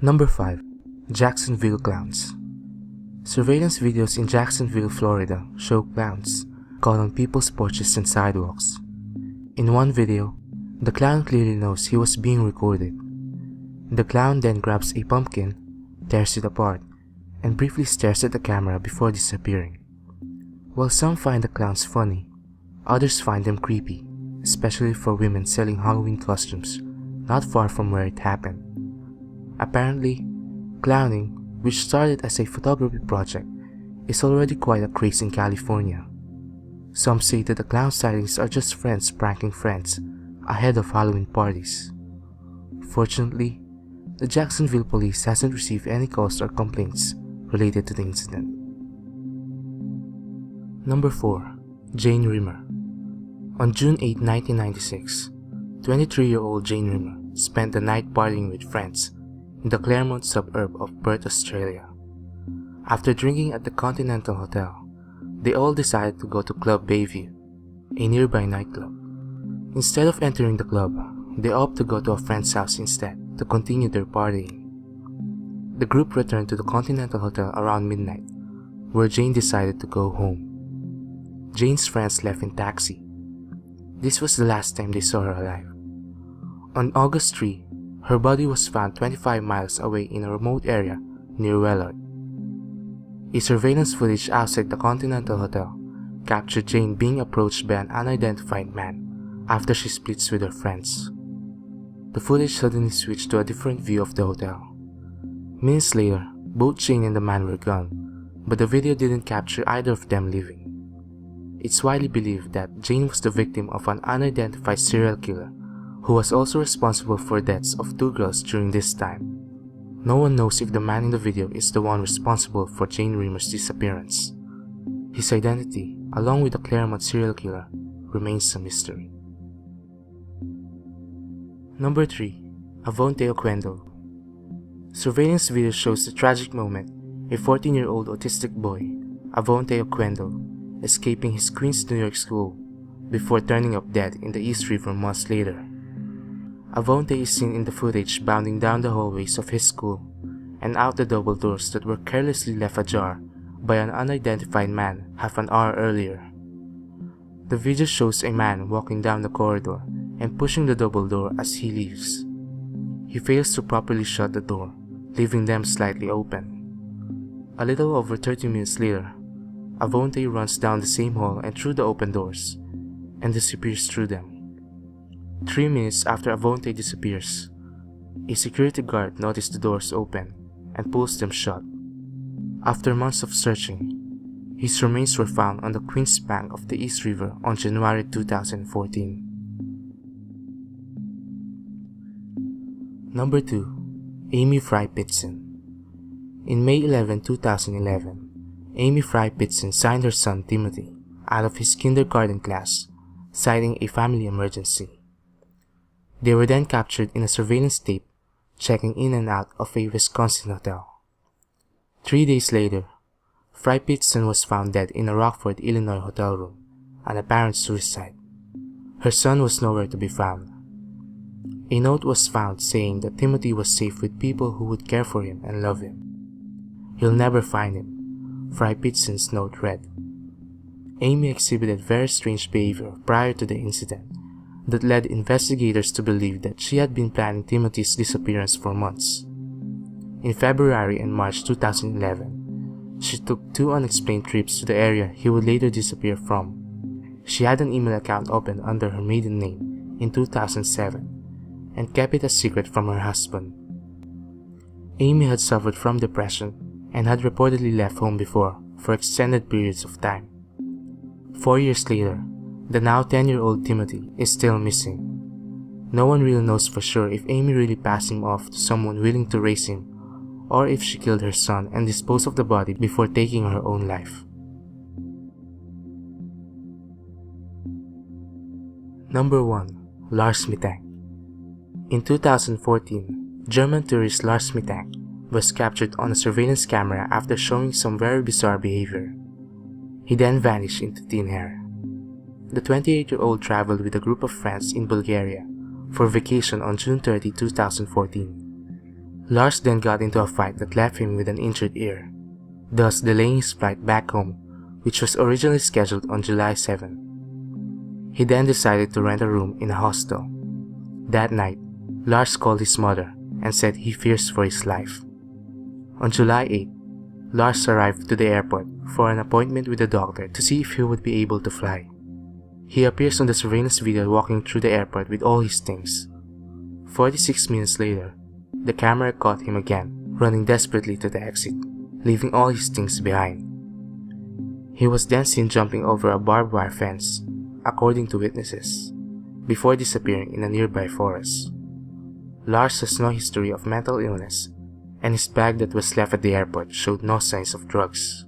Number 5. Jacksonville Clowns. Surveillance videos in Jacksonville, Florida show clowns caught on people's porches and sidewalks. In one video, the clown clearly knows he was being recorded. The clown then grabs a pumpkin, tears it apart, and briefly stares at the camera before disappearing. While some find the clowns funny, others find them creepy, especially for women selling Halloween costumes not far from where it happened. Apparently, clowning, which started as a photography project, is already quite a craze in California. Some say that the clown sightings are just friends pranking friends ahead of Halloween parties. Fortunately, the Jacksonville police hasn't received any calls or complaints related to the incident. Number 4. Jane Rimmer. On June 8, 1996, 23-year-old Jane Rimmer spent the night partying with friends in the Claremont suburb of Perth, Australia. After drinking at the Continental Hotel, they all decided to go to Club Bayview, a nearby nightclub. Instead of entering the club, they opted to go to a friend's house instead to continue their partying. The group returned to the Continental Hotel around midnight, where Jane decided to go home. Jane's friends left in taxi. This was the last time they saw her alive. On August 3, her body was found 25 miles away in a remote area near Wellard. A surveillance footage outside the Continental Hotel captured Jane being approached by an unidentified man after she splits with her friends. The footage suddenly switched to a different view of the hotel. Minutes later, both Jane and the man were gone, but the video didn't capture either of them leaving. It's widely believed that Jane was the victim of an unidentified serial killer who was also responsible for deaths of 2 girls during this time. No one knows if the man in the video is the one responsible for Jane Rimmer's disappearance. His identity, along with the Claremont serial killer, remains a mystery. Number 3. Avonte Oquendo. Surveillance video shows the tragic moment a 14-year-old autistic boy, Avonte Oquendo, escaping his Queens, New York school before turning up dead in the East River months later. Avonte is seen in the footage bounding down the hallways of his school and out the double doors that were carelessly left ajar by an unidentified man half an hour earlier. The video shows a man walking down the corridor and pushing the double door as he leaves. He fails to properly shut the door, leaving them slightly open. A little over 30 minutes later, Avonte runs down the same hall and through the open doors, and disappears through them. 3 minutes after Avonte disappears, a security guard noticed the doors open and pulls them shut. After months of searching, his remains were found on the Queens bank of the East River on January 2014. Number 2. Amy Fry Pitson. In May 11, 2011, Amy Fry Pitson signed her son Timothy out of his kindergarten class, citing a family emergency. They were then captured in a surveillance tape checking in and out of a Wisconsin hotel. 3 days later, Fry Pitson was found dead in a Rockford, Illinois hotel room, an apparent suicide. Her son was nowhere to be found. A note was found saying that Timothy was safe with people who would care for him and love him. "You'll never find him," Fry Pitson's note read. Amy exhibited very strange behavior prior to the incident that led investigators to believe that she had been planning Timothy's disappearance for months. In February and March 2011, she took 2 unexplained trips to the area he would later disappear from. She had an email account opened under her maiden name in 2007 and kept it a secret from her husband. Amy had suffered from depression and had reportedly left home before for extended periods of time. 4 years later, the now 10-year-old Timothy is still missing. No one really knows for sure if Amy really passed him off to someone willing to raise him, or if she killed her son and disposed of the body before taking her own life. Number 1. Lars Mittank. In 2014, German tourist Lars Mittank was captured on a surveillance camera after showing some very bizarre behavior. He then vanished into thin air. The 28-year-old traveled with a group of friends in Bulgaria for vacation on June 30, 2014. Lars then got into a fight that left him with an injured ear, thus delaying his flight back home, which was originally scheduled on July 7. He then decided to rent a room in a hostel. That night, Lars called his mother and said he fears for his life. On July 8, Lars arrived to the airport for an appointment with a doctor to see if he would be able to fly. He appears on the surveillance video walking through the airport with all his things. 46 minutes later, the camera caught him again, running desperately to the exit, leaving all his things behind. He was then seen jumping over a barbed wire fence, according to witnesses, before disappearing in a nearby forest. Lars has no history of mental illness, and his bag that was left at the airport showed no signs of drugs.